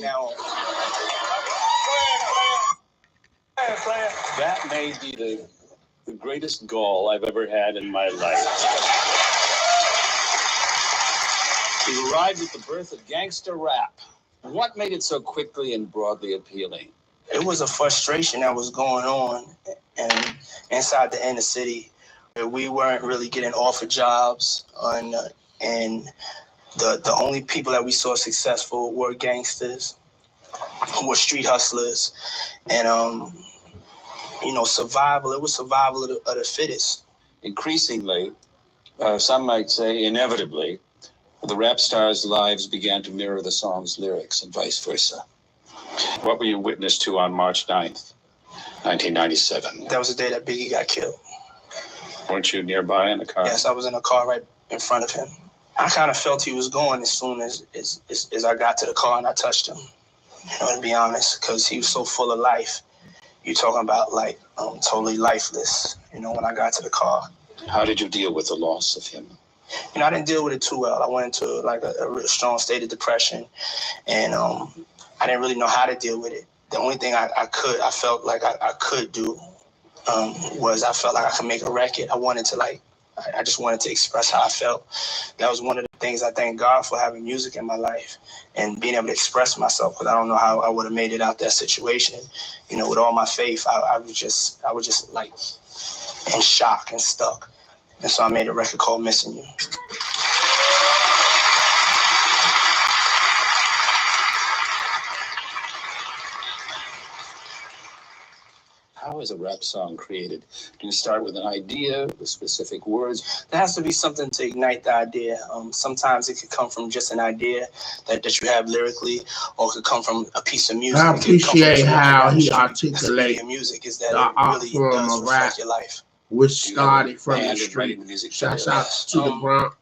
Now, that may be the greatest gall I've ever had in my life. We arrived at the birth of gangster rap. What made it so quickly and broadly appealing? it was a frustration that was going on and inside the inner city. We weren't really getting offered jobs, and the only people that we saw successful were gangsters, who were street hustlers, and survival. It was survival of the fittest. Increasingly, some might say inevitably, the rap stars' lives began to mirror the song's lyrics and vice versa. What were you witness to on March 9th, 1997? That was the day that Biggie got killed. Weren't you nearby in the car? Yes, I was in a car right in front of him. I kind of felt he was going as soon as I got to the car and I touched him. To be honest, because he was so full of life. You're talking about totally lifeless, when I got to the car. How did you deal with the loss of him? I didn't deal with it too well. I went into a real strong state of depression, and I didn't really know how to deal with it. The only thing I felt like I could do was I felt like I could make a record. I just wanted to express how I felt. That was one of the things I thank God for, having music in my life and being able to express myself, because I don't know how I would have made it out that situation. With all my faith, I was just like in shock and stuck. And so I made a record called Missing You. How is a rap song created? Do you start with an idea, with specific words? There has to be something to ignite the idea. Sometimes it could come from just an idea that you have lyrically, or it could come from a piece of music. I appreciate how he articulates music is that the it art really form does of rap, reflect your life. which started from the street. street. Shouts out to the Bronx.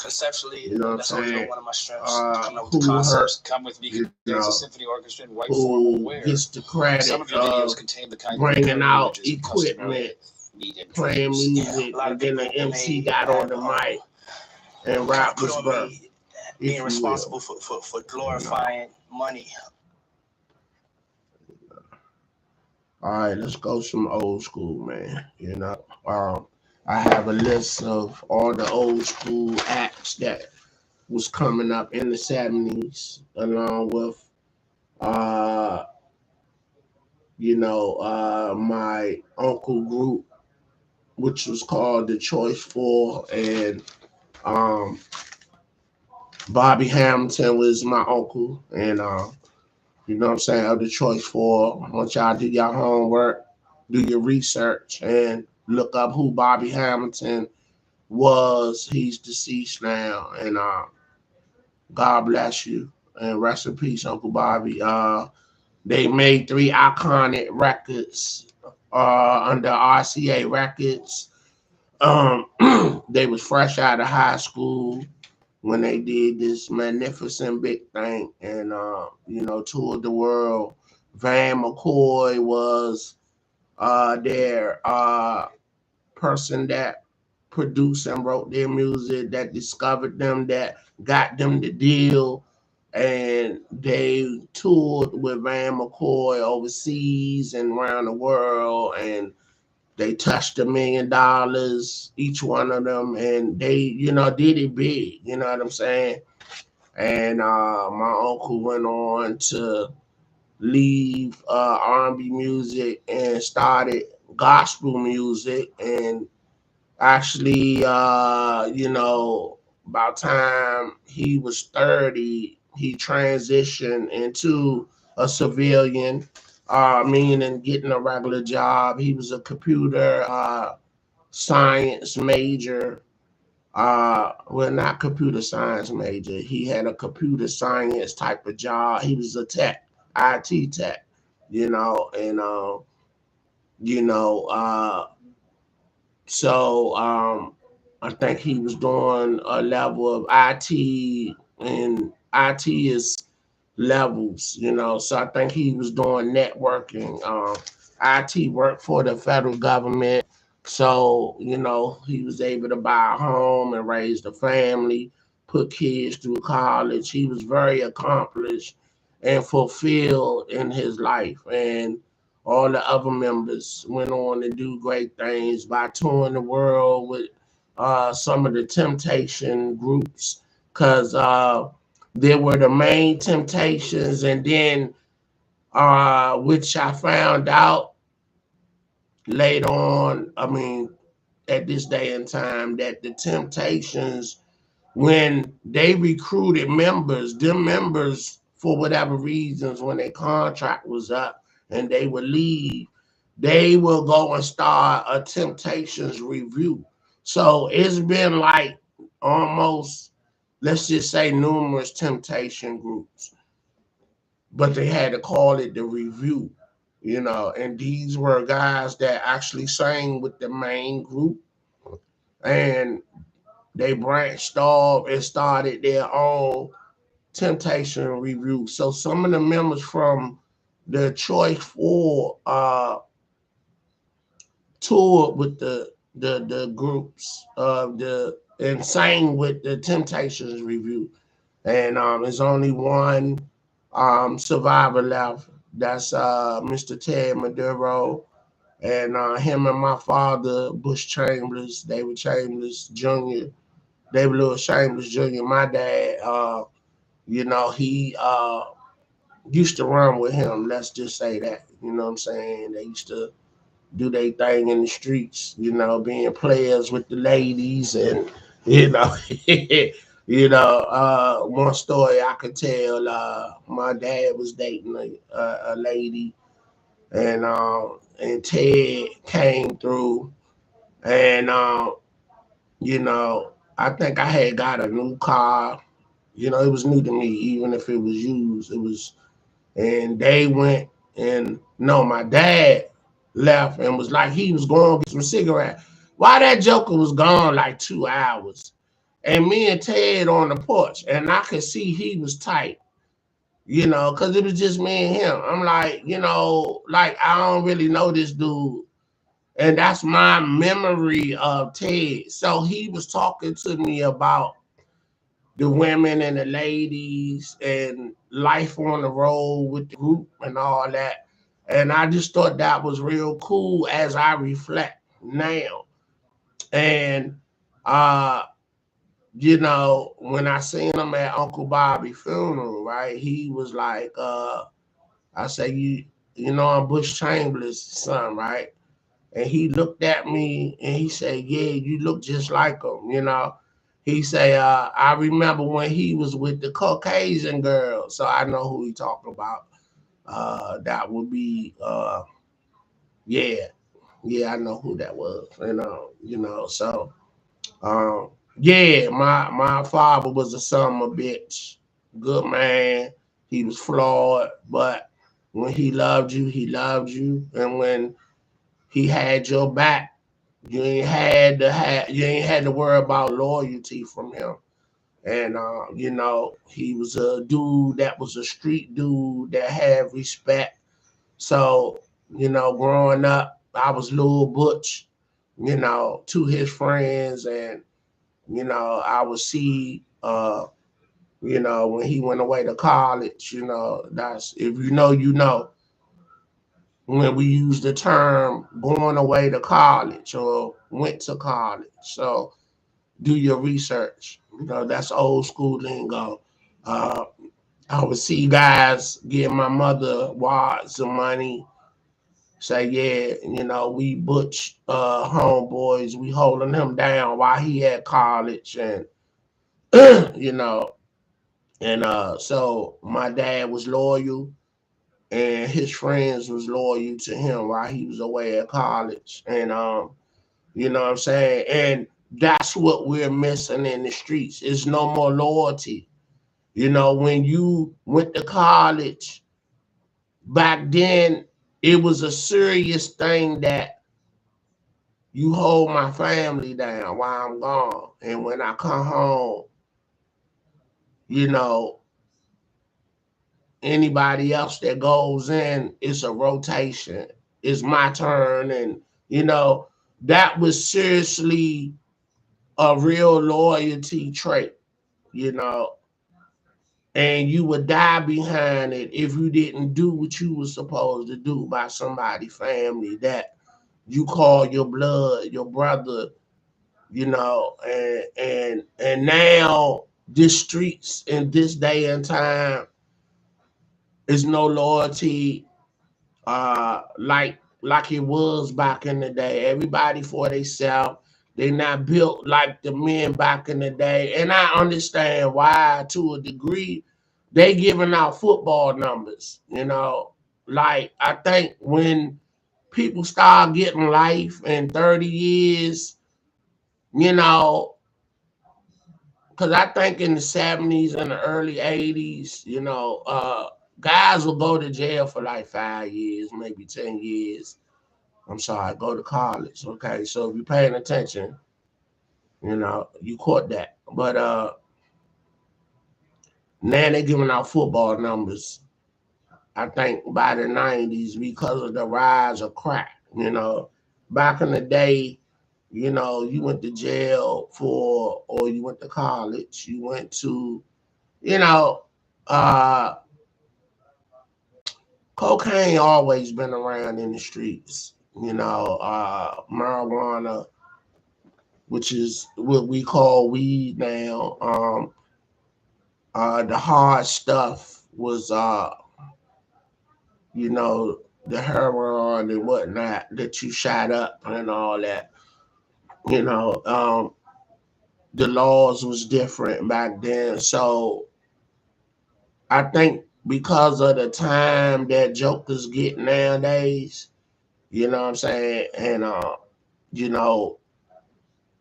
Conceptually, that's always saying? been one of my strengths. Coming up with Who concepts. Come with me. There's a symphony orchestra in white who formal gets the credit Some of your videos contain the kind bringing of out images of equipment, need and playing dreams. music, and then the MC got on the mic and rap was birthed. Being responsible for glorifying money. All right, let's go some old school, man. I have a list of all the old school acts that was coming up in the 70s, along with, my uncle group, which was called The Choice Four, and Bobby Hamilton was my uncle, and of the Choice Four. I want y'all to do your homework, do your research, and look up who Bobby Hamilton was. He's deceased now, and God bless you, and rest in peace, Uncle Bobby. They made 3 iconic records under RCA Records. They was fresh out of high school when they did this magnificent big thing, and toured the world. Van McCoy was their person that produced and wrote their music, that discovered them, that got them the deal, and they toured with Van McCoy overseas and around the world, and they touched $1 million, each one of them, and they, did it big, you know what I'm saying? And my uncle went on to leave R&B music and started gospel music, and actually, about time he was 30, he transitioned into a civilian, meaning getting a regular job. He was a computer science major. Not computer science major. He had a computer science type of job. He was a tech, IT tech, so I think he was doing a level of IT, and IT is levels, so I think he was doing networking. IT worked for the federal government, so he was able to buy a home and raise the family, put kids through college. He was very accomplished, and fulfilled in his life. And all the other members went on to do great things by touring the world with some of the Temptation groups, because there were the main Temptations, and then which I found out later on, I mean, at this day and time, that the Temptations, when they recruited members, them members, for whatever reasons, when their contract was up and they would leave, they will go and start a Temptations review. So it's been like almost, let's just say, numerous Temptation groups, but they had to call it the review, and these were guys that actually sang with the main group, and they branched off and started their own Temptation review. So some of the members from the Choice Four toured with the groups of the and sang with the Temptations review. And there's only one survivor left. That's Mr. Ted Maduro, and him and my father, Bush Chambers, David Chambers Jr., David Lewis Chambers Jr., my dad, he used to run with him. Let's just say that. You know what I'm saying? They used to do their thing in the streets, being players with the ladies, and you know, one story I could tell. My dad was dating a lady, and Ted came through, and I think I had got a new car. It was new to me, even if it was used. It was, and they went, and no, my dad left and was like, he was going to get some cigarette. Why that joker was gone like 2 hours, and me and Ted on the porch, and I could see he was tight, because it was just me and him. I'm like, like, I don't really know this dude. And that's my memory of Ted. So he was talking to me about the women and the ladies and life on the road with the group and all that. And I just thought that was real cool as I reflect now. And when I seen him at Uncle Bobby's funeral, right, he was like, I say, I'm Bush Chamberlain's son, right? And he looked at me and he said, yeah, you look just like him. He say, I remember when he was with the Caucasian girl. So I know who he talking about. That would be, yeah, yeah, I know who that was. So, um, yeah, my father was a son of a bitch. Good man. He was flawed, but when he loved you, he loved you. And when he had your back, you ain't had to worry about loyalty from him. And he was a dude that was a street dude that had respect. So, growing up, I was Lil Butch, to his friends, and I would see when he went away to college, that's, if you know, when we use the term going away to college or went to college. So do your research. That's old school lingo. Uh, I would see guys give my mother wads of money, say, yeah, we butch homeboys, we holding him down while he at college. And, you know, and so my dad was loyal, and his friends was loyal to him while he was away at college. And you know what I'm saying? And that's what we're missing in the streets. Is no more loyalty. When you went to college back then, it was a serious thing that you hold my family down while I'm gone. And when I come home, you know, anybody else that goes in, it's a rotation. It's my turn. And, that was seriously a real loyalty trait, you know. and you would die behind it if you didn't do what you were supposed to do by somebody family that you call your blood, your brother, and now this streets in this day and time is no loyalty like it was back in the day. Everybody for themselves. They not built like the men back in the day. And I understand why to a degree they giving out football numbers, Like I think when people start getting life in 30 years, you know, because I think in the 70s and the early 80s, guys will go to jail for like 5 years, maybe 10 years. I'm sorry, go to college. Okay, so if you're paying attention, you caught that. But now they're giving out football numbers. I think by the 90s because of the rise of crack. Back in the day, you went to jail or you went to college, you went to, you know, uh, cocaine always been around in the streets. Marijuana, which is what we call weed now. The hard stuff was, the heroin and whatnot that you shot up and all that. You know, um, the laws was different back then. So I think because of the time that jokers get nowadays, you know what I'm saying? And you know,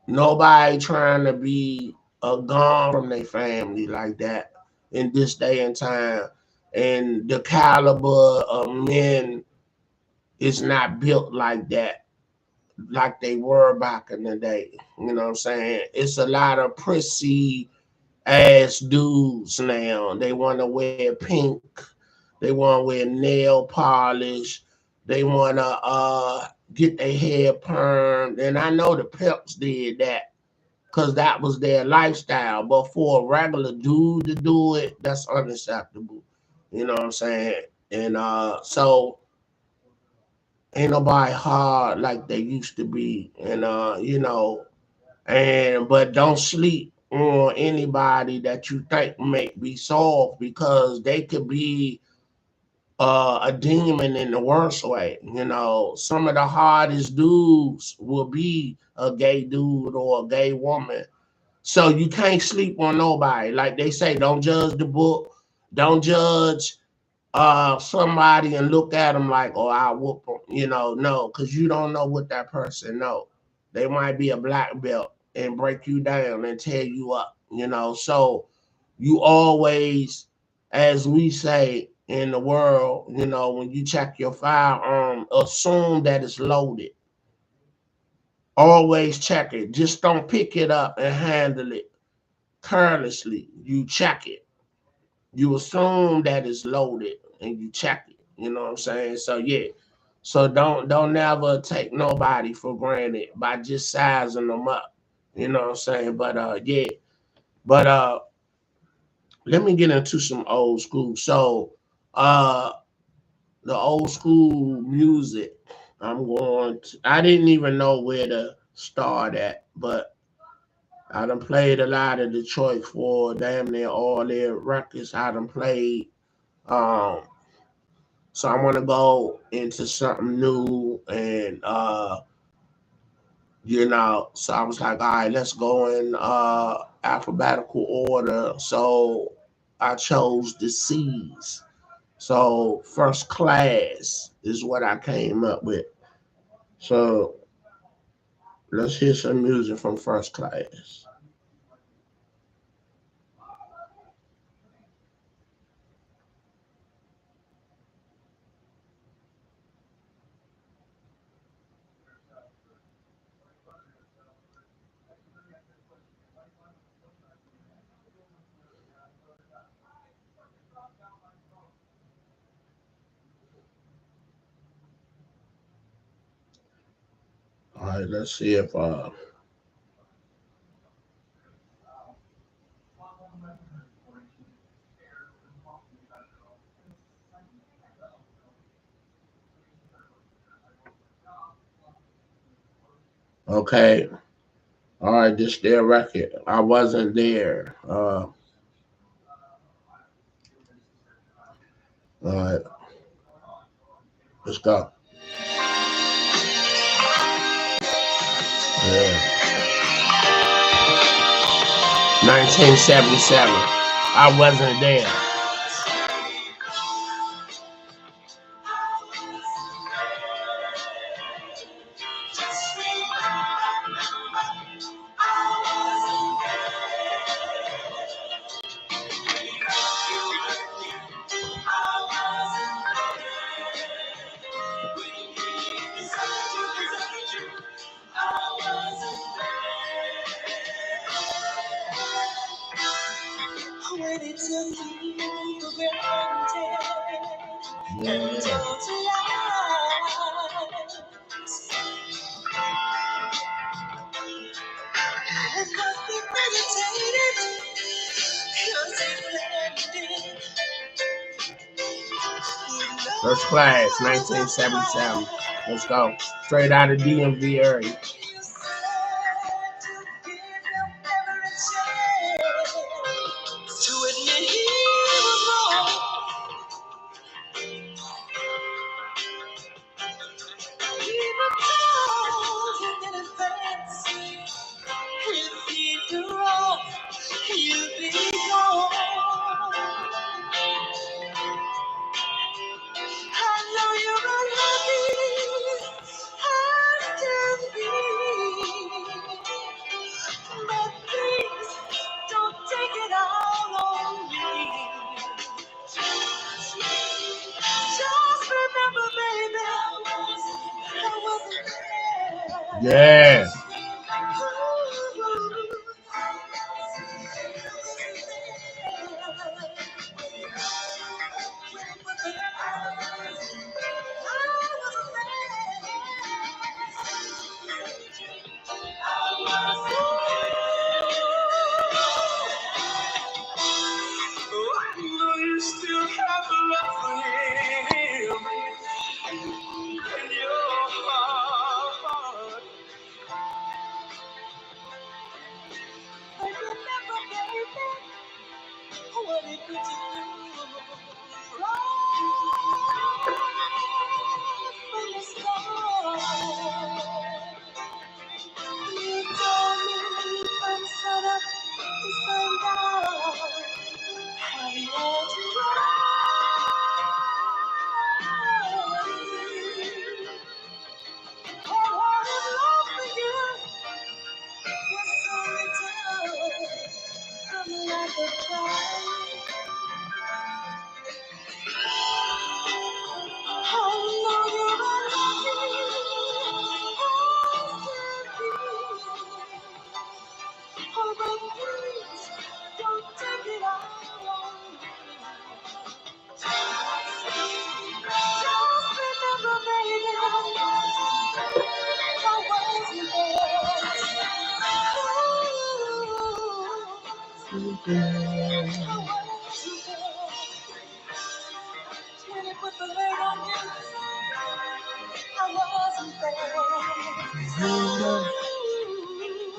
nobody trying to be gone from their family like that in this day and time. And the caliber of men is not built like that, like they were back in the day. You know what I'm saying? It's a lot of prissy ass dudes now. They want to wear pink. They want to wear nail polish. They want to get their hair permed. And I know the pimps did that because that was their lifestyle. But for a regular dude to do it, that's unacceptable. You know what I'm saying? And so ain't nobody hard like they used to be. And and but don't sleep on anybody that you think may be soft because they could be a demon in the worst way. Some of the hardest dudes will be a gay dude or a gay woman. So you can't sleep on nobody. Like they say, don't judge the book. Don't judge somebody and look at them like, oh, I'll whoop them. No, because you don't know what that person know. They might be a black belt and break you down and tear you up. So you always, as we say in the world, when you check your firearm, assume that it's loaded. Always check it. Just don't pick it up and handle it carelessly. You check it. You assume that it's loaded and you check it. You know what I'm saying? So yeah. So don't never take nobody for granted by just sizing them up. You know what I'm saying? But yeah. But let me get into some old school. So uh the old school music. I didn't even know where to start at, but I done played a lot of Detroit for damn near all their records. I done played. Um, so I want to go into something new, and so I was like, all right, let's go in alphabetical order. So I chose the C's. So first class is what I came up with. So let's hear some music from first class. All right, let's see if Okay. All right, this their record. I wasn't there. All right, let's go. Yeah. 1977. I wasn't there. When it took you for granted and told to lies, it must be meditated, 'cause he planned it. First class, 1977. Let's go. Straight out of DMV area. You said to give him every chance to admit he was wrong. Even told him in advance, if he do wrong, you'd be gone. I know you're unhappy as can be, but please don't take it out on me. Just remember, baby, I wasn't there. Yeah. You still have love for him in your heart. But remember, baby, what he put you through. Right from the start. You told me from sunup to sundown how you want to ride. Wholehearted love for you was so little from lack of trying. How long you're unlucky as can be. Oh, but please don't take it out on me. Just remember, baby, I wasn't there. I wasn't there. When it put the weight on you, I wasn't there.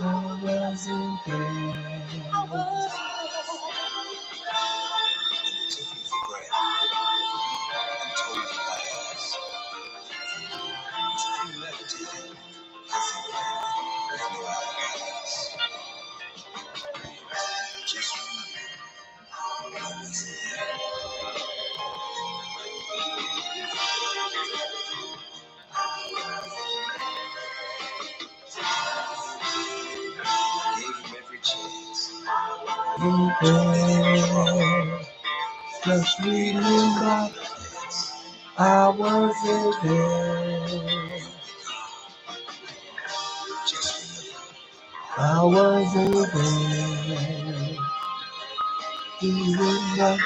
I wasn't there. I wasn't Just remember, I wasn't there. I wasn't there. Remember,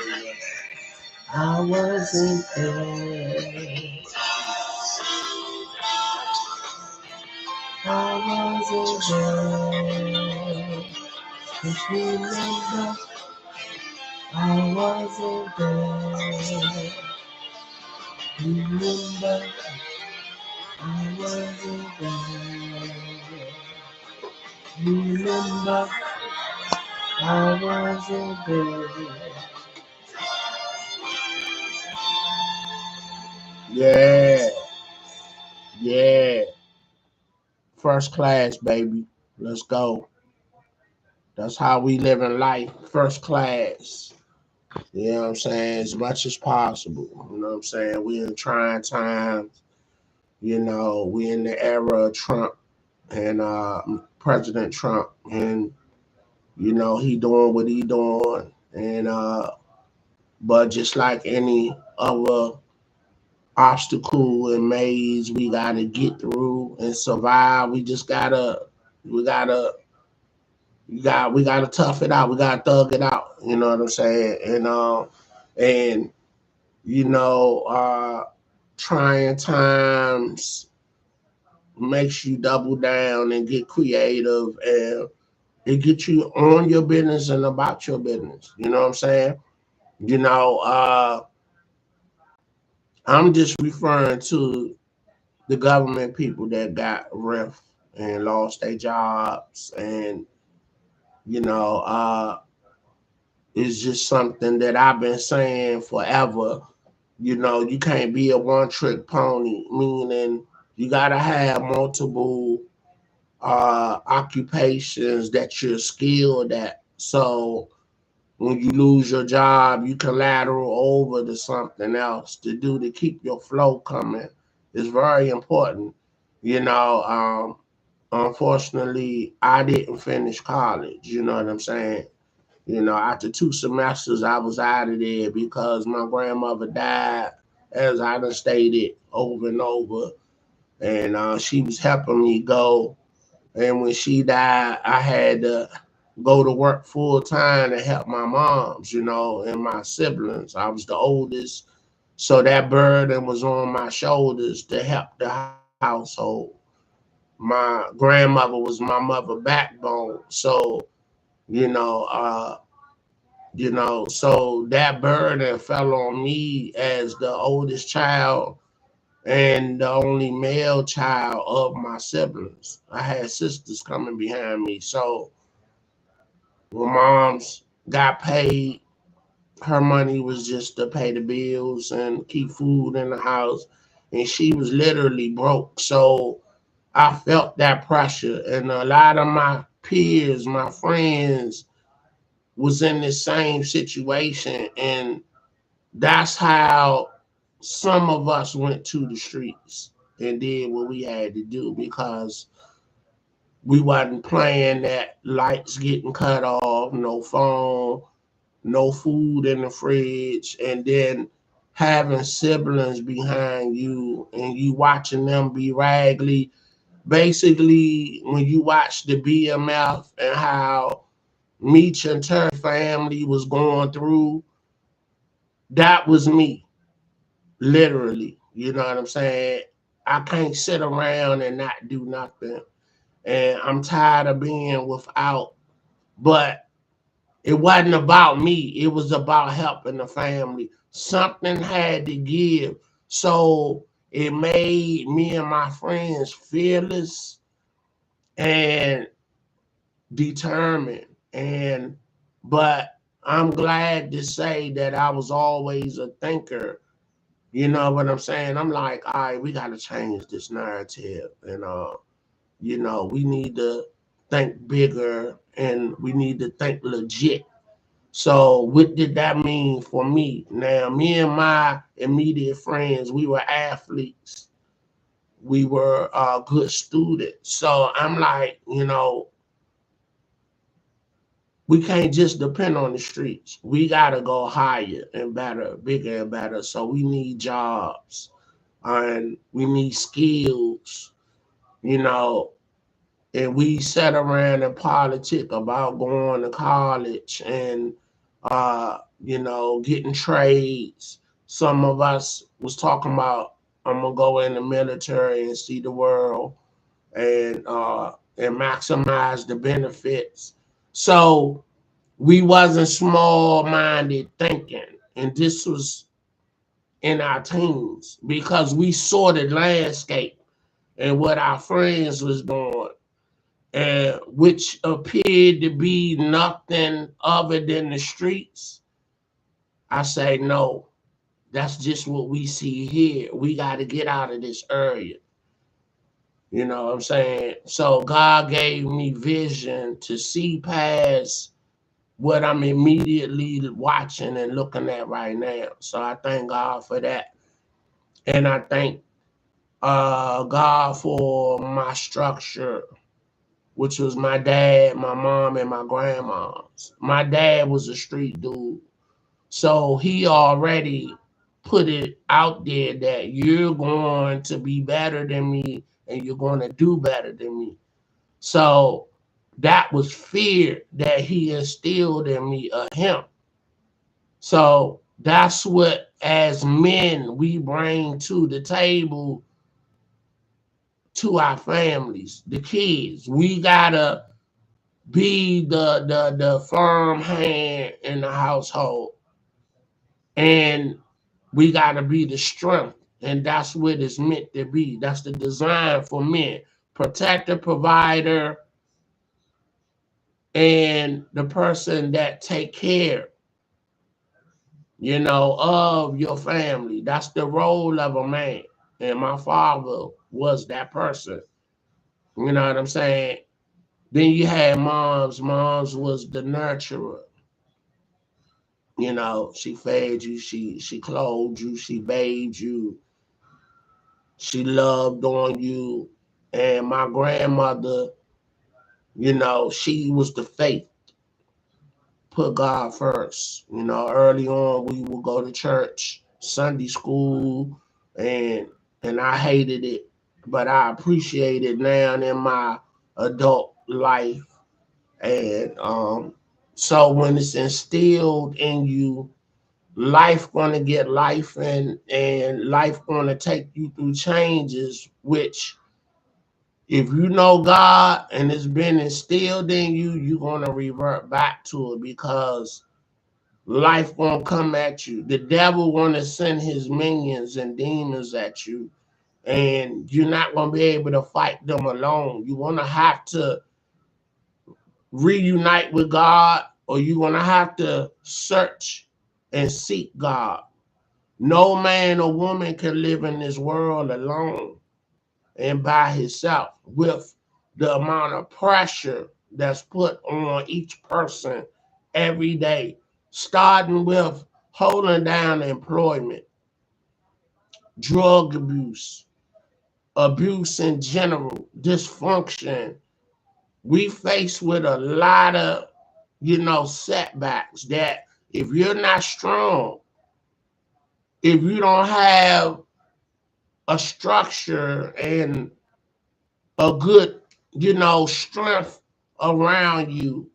I wasn't there. I wasn't there. Just remember, I wasn't there. Remember, I wasn't there. Remember, I wasn't there. Yeah, yeah. First class, baby. Let's go. That's how we live in life. First class. You know what I'm saying? As much as possible. You know what I'm saying? We in trying times. You know, we in the era of Trump and President Trump, and you know he doing what he doing, and but just like any other obstacle and maze, we gotta get through and survive. We gotta, we gotta tough it out. We gotta thug it out. You know what I'm saying? And you know, trying times makes you double down and get creative, and it gets you on your business and about your business. You know what I'm saying? You know, I'm just referring to the government people that got rift and lost their jobs, and you know, it's just something that I've been saying forever. You know, you can't be a one trick pony, meaning you gotta have multiple occupations that you're skilled at. So when you lose your job, you can lateral over to something else to do to keep your flow coming. It's very important. You know, unfortunately, I didn't finish college. You know what I'm saying? You know, after 2 semesters, I was out of there because my grandmother died, as I done stated over and over, and she was helping me go. And when she died, I had to go to work full time to help my moms, you know, and my siblings. I was the oldest, so that burden was on my shoulders to help the household. My grandmother was my mother backbone, so you know, so that burden fell on me as the oldest child and the only male child of my siblings. I had sisters coming behind me, so when moms got paid, her money was just to pay the bills and keep food in the house, and she was literally broke. So I felt that pressure, and a lot of my peers, my friends, was in the same situation, and that's how some of us went to the streets and did what we had to do because we wasn't playing that lights getting cut off, no phone, no food in the fridge, and then having siblings behind you and you watching them be raggedy. Basically, when you watch the BMF and how Meech and Terry family was going through, that was me, literally. You know what I'm saying? I can't sit around and not do nothing. And I'm tired of being without. But it wasn't about me. It was about helping the family. Something had to give. So it made me and my friends fearless and determined. And but I'm glad to say that I was always a thinker. You know what I'm saying? I'm like, all right, we gotta change this narrative. And you know, we need to think bigger and we need to think legit. So what did that mean for me? Now, me and my immediate friends, we were athletes. We were good students. So I'm like, you know, we can't just depend on the streets. We gotta go higher and better, bigger and better. So we need jobs and we need skills, you know, and we sat around and politic about going to college and you know, getting trades. Some of us was talking about I'm gonna go in the military and see the world and maximize the benefits. So we wasn't small minded thinking, and this was in our teens because we saw the landscape. and what our friends was doing, and which appeared to be nothing other than the streets, I say no. That's just what we see here. We got to get out of this area. You know what I'm saying? So God gave me vision to see past what I'm immediately watching and looking at right now. So I thank God for that. And I thank God for my structure, which was my dad, my mom, and my grandma's. My dad was a street dude. So he already put it out there that you're going to be better than me and you're going to do better than me. So that was fear that he instilled in me of him. So that's what, as men, we bring to the table to our families, the kids. We gotta be the firm hand in the household, and we gotta be the strength, and that's what it's meant to be. That's the design for men: protector, provider, and the person that take care, of your family. That's the role of a man. And my father was that person. You know what I'm saying? Then you had moms. Moms was the nurturer. She fed you, she clothed you, she bathed you, she loved on you. And my grandmother, she was the faith. Put God first. Early on we would go to church, Sunday school, and I hated it, but I appreciate it now in my adult life. And so when it's instilled in you, life gonna get life, and life gonna take you through changes, which if you know God and it's been instilled in you, you're gonna revert back to it, because life gonna come at you. The devil wanna send his minions and demons at you, and you're not gonna be able to fight them alone. You wanna have to reunite with God, or you're gonna have to search and seek God. No man or woman can live in this world alone and by himself, with the amount of pressure that's put on each person every day, starting with holding down employment, drug abuse, abuse in general, dysfunction. We face with a lot of, setbacks that if you're not strong, if you don't have a structure and a good, strength around you,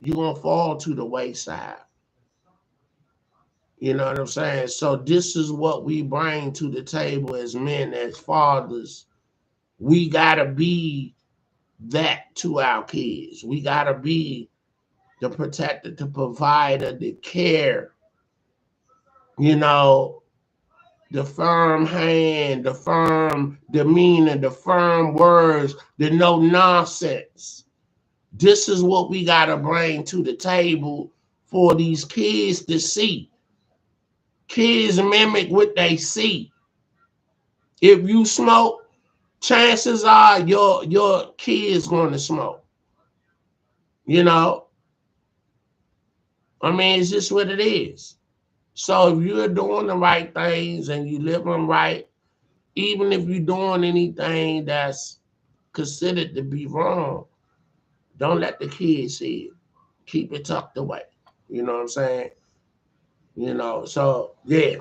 you're going to fall to the wayside. You know what I'm saying? So this is what we bring to the table as men, as fathers. We got to be that to our kids. We got to be the protector, the provider, the care, you know, the firm hand, the firm demeanor, the firm words, the no nonsense. This is what we got to bring to the table for these kids to see. Kids mimic what they see. If you smoke, chances are your kids going to smoke. You know, I mean, it's just what it is. So if you're doing the right things and you living right, even if you're doing anything that's considered to be wrong, don't let the kids see it. Keep it tucked away. You know what I'm saying? So yeah,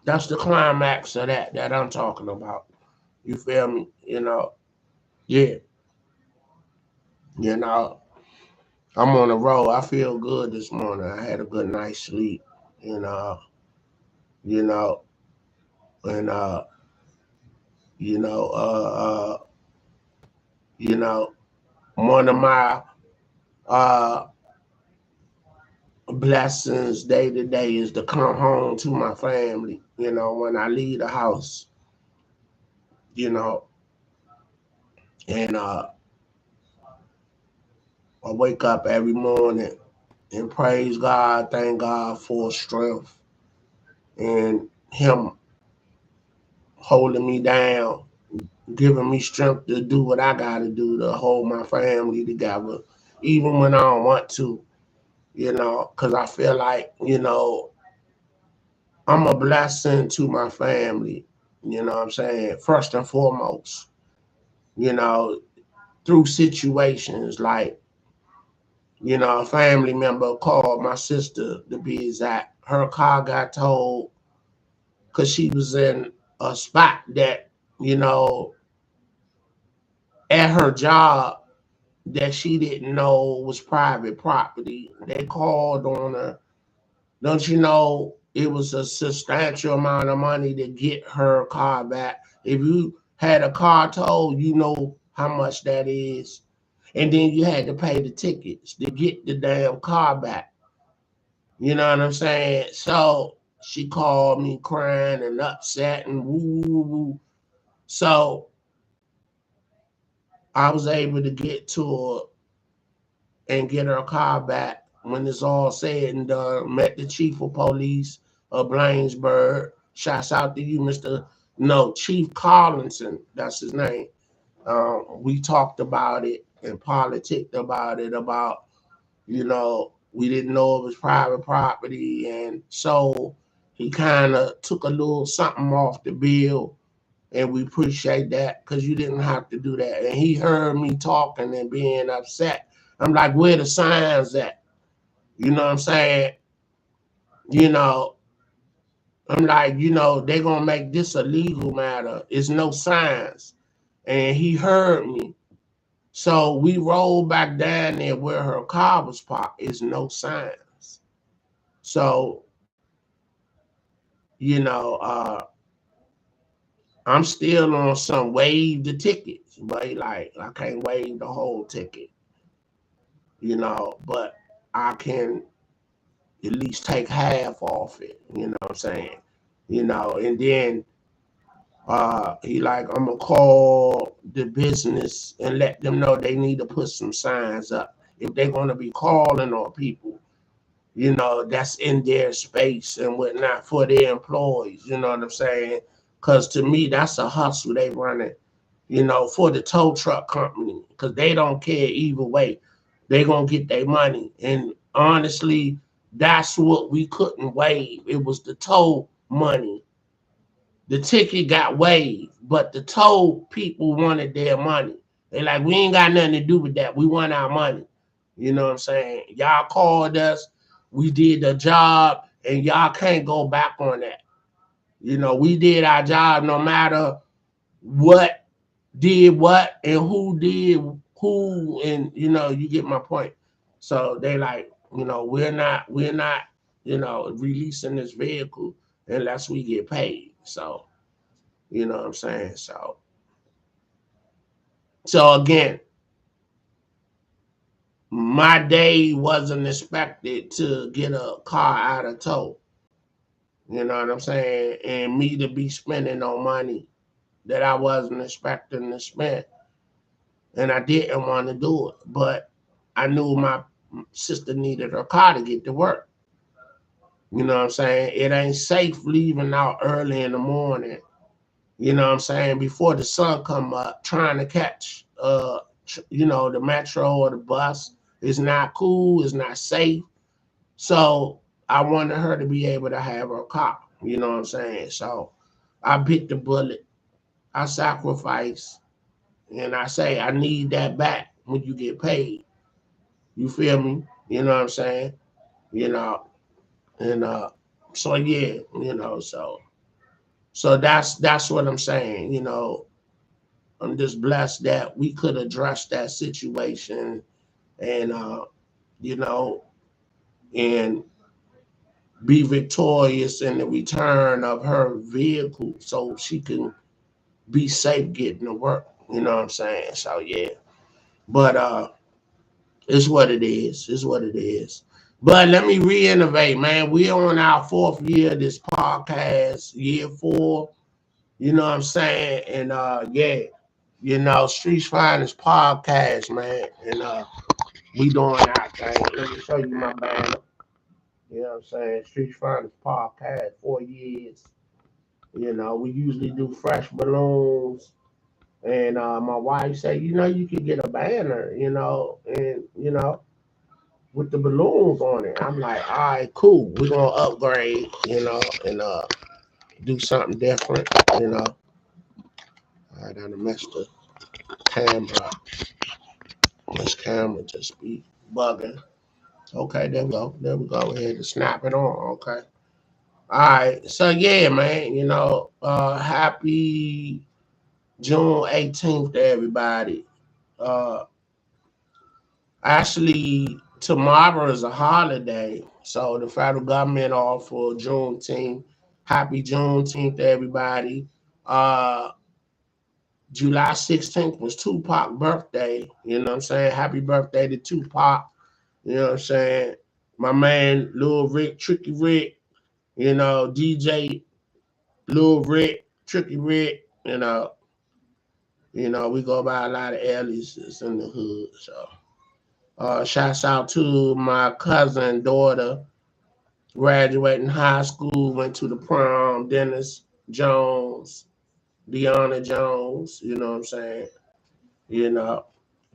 that's the climax of that I'm talking about. You feel me? Yeah, you know, I'm on the road. I feel good this morning. I had a good night's sleep, you know, you know, and you know, uh, uh, you know, one of my uh blessings day to day is to come home to my family. When I leave the house, you know, and I wake up every morning and praise God, thank God for strength and Him holding me down, giving me strength to do what I got to do to hold my family together, even when I don't want to, because I feel like, I'm a blessing to my family, you know what I'm saying? First and foremost, you know, through situations like, a family member called my sister to be exact. Her car got towed because she was in a spot that, you know, at her job that she didn't know was private property. They called on her. Don't you know it was a substantial amount of money to get her car back? If you had a car towed, you know how much that is. And then you had to pay the tickets to get the damn car back. You know what I'm saying? So she called me crying and upset and woo woo woo. So I was able to get to her and get her car back when it's all said and done. Met the chief of police of Blainsburg. Shouts out to you, Mr. No, Chief Collinson. That's his name. We talked about it and politicked about it, about, we didn't know it was private property. And so he kind of took a little something off the bill. And we appreciate that because you didn't have to do that. And he heard me talking and being upset. I'm like, where the signs at? You know what I'm saying? You know, I'm like, they're going to make this a legal matter. It's no signs. And he heard me. So we rolled back down there where her car was parked. It's no signs. So, you know, I'm still on some waive the tickets, but like I can't waive the whole ticket, but I can at least take half off it, you know what I'm saying? And then he like, I'm gonna call the business and let them know they need to put some signs up if they're gonna be calling on people, that's in their space and whatnot for their employees, you know what I'm saying? Because to me, that's a hustle they running, for the tow truck company, because they don't care either way. They gonna get their money. And honestly, that's what we couldn't waive. It was the tow money. The ticket got waived, but the tow people wanted their money. They like, we ain't got nothing to do with that. We want our money. You know what I'm saying? Y'all called us, we did the job, and y'all can't go back on that. We did our job no matter what did what and who did who, and you get my point. So they like, we're not releasing this vehicle unless we get paid. So you know what I'm saying? So again, my day wasn't expected to get a car out of tow. You know what I'm saying? And me to be spending no money that I wasn't expecting to spend. And I didn't want to do it. But I knew my sister needed her car to get to work. You know what I'm saying? It ain't safe leaving out early in the morning. You know what I'm saying? Before the sun come up, trying to catch, the metro or the bus. It's not cool. It's not safe. So I wanted her to be able to have her car. You know what I'm saying? So I bit the bullet. I sacrifice, and I say I need that back when you get paid. You feel me? You know what I'm saying? You know, and so yeah, so that's what I'm saying. I'm just blessed that we could address that situation, and you know, and be victorious in the return of her vehicle, so she can be safe getting to work. You know what I'm saying? So yeah, but it's what it is. It's what it is. But let me reiterate, man. We're on our fourth year of this podcast, year 4. You know what I'm saying? And yeah, you know, Streets Finest podcast, man. And we doing our thing. Let me show you my banner. You know what I'm saying? Streets Finest podcast, 4 years. You know, we usually do fresh balloons. And my wife said, you know, you could get a banner, you know, and you know, with the balloons on it. I'm like, all right, cool. We're gonna upgrade, you know, and do something different, you know. I done messed the camera. This camera just be bugging. Okay, there we go. There we go. We had to snap it on. Okay. All right. So yeah, man, you know, happy June 18th to everybody. Uh Actually, tomorrow is a holiday. So the federal government off for Juneteenth. Happy Juneteenth to everybody. Uh July 16th was Tupac's birthday. You know what I'm saying? Happy birthday to Tupac. You know what I'm saying? My man Lil Rick, Tricky Rick, you know, DJ Lil Rick, Tricky Rick, we go by a lot of aliases in the hood. So shouts out to my cousin daughter graduating high school, went to the prom, Dennis Jones, Deanna Jones, you know what I'm saying? You know.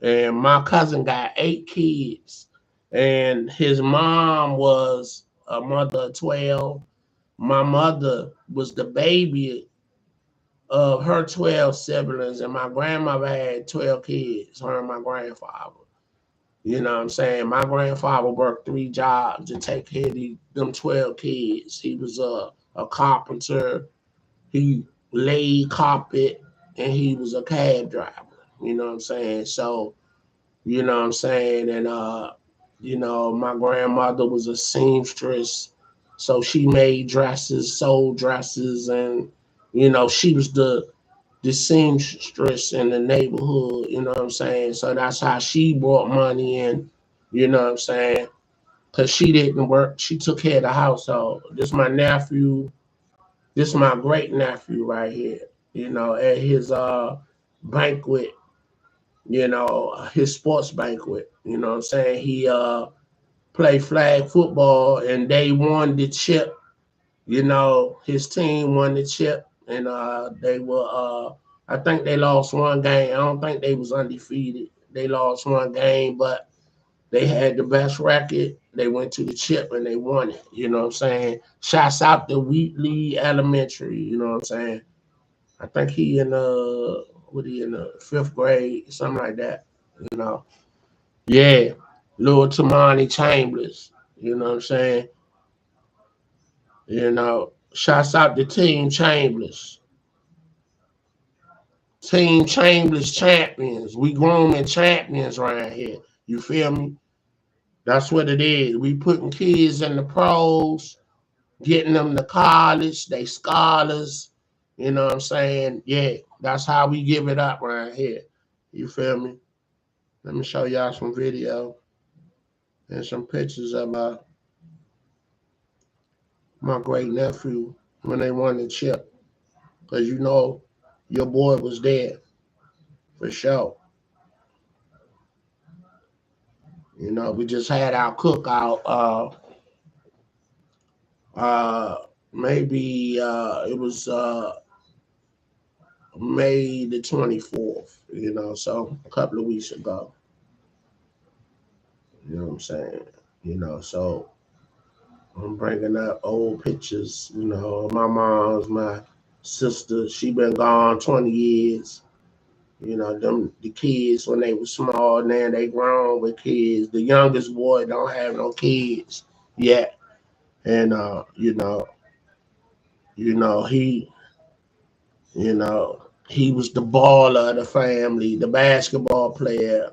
And my cousin got 8 kids. And his mom was a mother of 12. My mother was the baby of her 12 siblings, and my grandmother had 12 kids, her and my grandfather. You know what I'm saying? My grandfather worked 3 jobs to take care of them 12 kids. He was a carpenter, he laid carpet, and he was a cab driver. You know what I'm saying? So, you know what I'm saying? And, you know, my grandmother was a seamstress. So she made dresses, sold dresses, and, you know, she was the seamstress in the neighborhood, you know what I'm saying? So that's how she brought money in, you know what I'm saying? Because she didn't work, she took care of the household. This my nephew, this is my great nephew right here, you know, at his banquet, you know, his sports banquet, you know what I'm saying? He played flag football and they won the chip. You know, his team won the chip, and they were. I think they lost one game. I don't think they was undefeated. They lost one game, but they had the best record. They went to the chip and they won it. You know what I'm saying? Shouts out to Wheatley Elementary. You know what I'm saying? I think he in he in the 5th grade, something like that. You know, yeah, little Tamani Chambers. You know what I'm saying? You know, shouts out to Team Chambers. Team Chambers champions. We grooming champions around here. You feel me? That's what it is. We putting kids in the pros, getting them to college, they scholars. You know what I'm saying? Yeah, that's how we give it up around here. You feel me? Let me show y'all some video and some pictures of my great nephew when they won the chip. Because you know your boy was there for sure. You know, we just had our cookout. Uh, maybe it was May the 24th. You know, so a couple of weeks ago. You know what I'm saying? You know, so I'm bringing up old pictures. You know, my mom's, my sister. She been gone 20 years. You know, them the kids when they were small. Now they grown with kids. The youngest boy don't have no kids yet, and you know he was the baller of the family, the basketball player.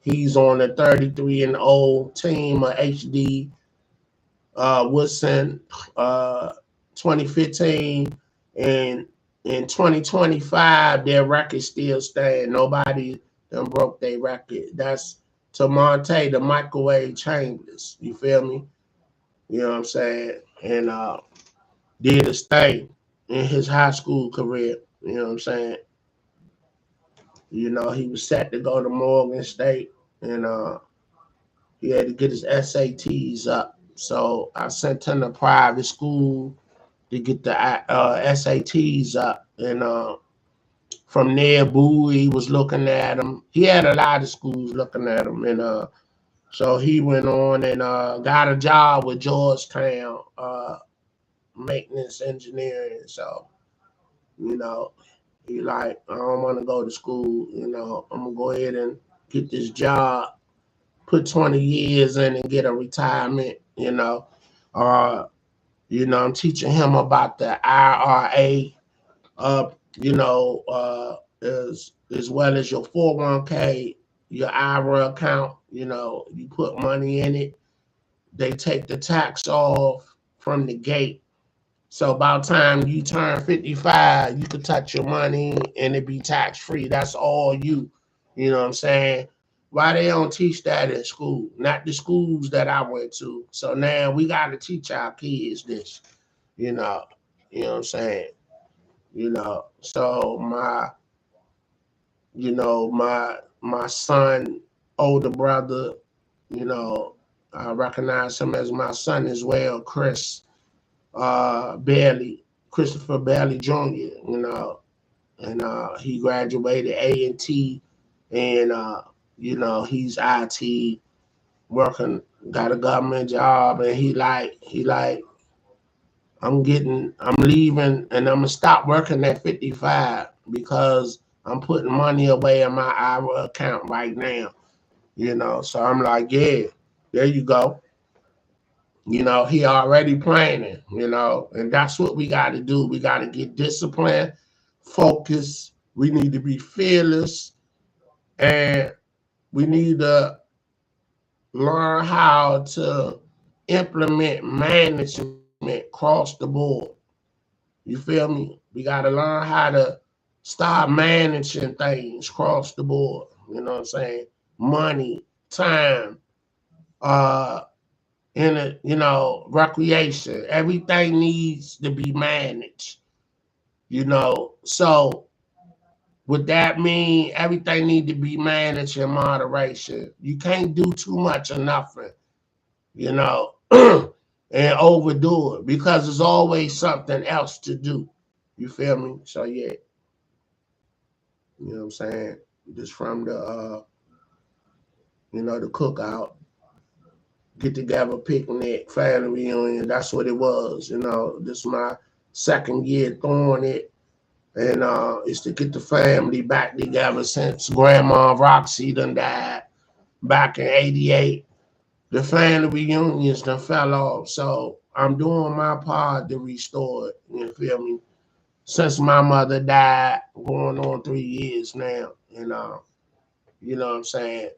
He's on the 33 and old team of HD Woodson, uh, 2015, and in 2025 their record still stand. Nobody done broke their record. That's to Monte the microwave Chambers. You feel me? You know what I'm saying? And did his thing. in his high school career. You know what I'm saying? You know, he was set to go to Morgan State, and he had to get his SATs up. So I sent him to private school to get the SATs up, and from there, Bowie was looking at him. He had a lot of schools looking at him, and so he went on and got a job with Georgetown, maintenance engineering. So, you know, he like, I don't want to go to school. You know, I'm gonna go ahead and get this job, put 20 years in and get a retirement. Uh, I'm teaching him about the IRA, uh, as well as your 401k, your IRA account. You put money in it, they take the tax off from the gate. So by the time you turn 55, you can touch your money and it be tax free. That's all you. You know what I'm saying? Why they don't teach that in school? Not the schools that I went to. So now we got to teach our kids this. You know, you know what I'm saying? So my son, older brother, you know, I recognize him as my son as well, Bailey, Christopher Bailey Jr., and he graduated A&T, and he's IT working, got a government job, and he like I'm leaving, and I'm gonna stop working at 55 because I'm putting money away in my IRA account right now. So I'm like, yeah, there you go. He already planning, and that's what we got to do. We got to get disciplined, focus. We need to be fearless, and we need to learn how to implement management across the board. You feel me? We got to learn how to start managing things across the board. You know what I'm saying? Money, time, uh, recreation. Everything needs to be managed. So would that mean everything need to be managed in moderation? You can't do too much of nothing, you know, and overdo it because there's always something else to do. You feel me? So yeah, you know what I'm saying? Just from the cookout, get together, picnic, family reunion. That's what it was. This is my second year throwing it, and it's to get the family back together since Grandma Roxy done died back in '88. The family reunions done fell off, so I'm doing my part to restore it. You feel me? Since my mother died, going on 3 years now, and you know what I'm saying.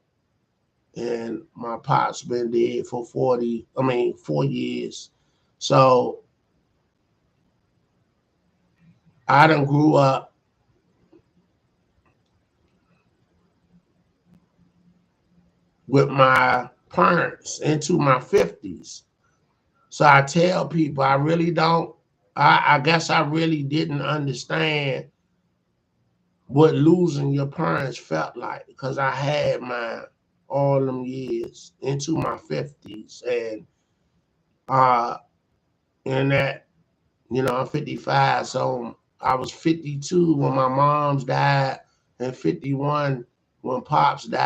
And my pop's been dead for 4 years. So I done grew up with my parents into my 50s. So I tell people I really don't, I guess I really didn't understand what losing your parents felt like because I had mine all them years into my 50s. Uh, and that, I'm 55, so I was 52 when my mom's died and 51 when Pops died.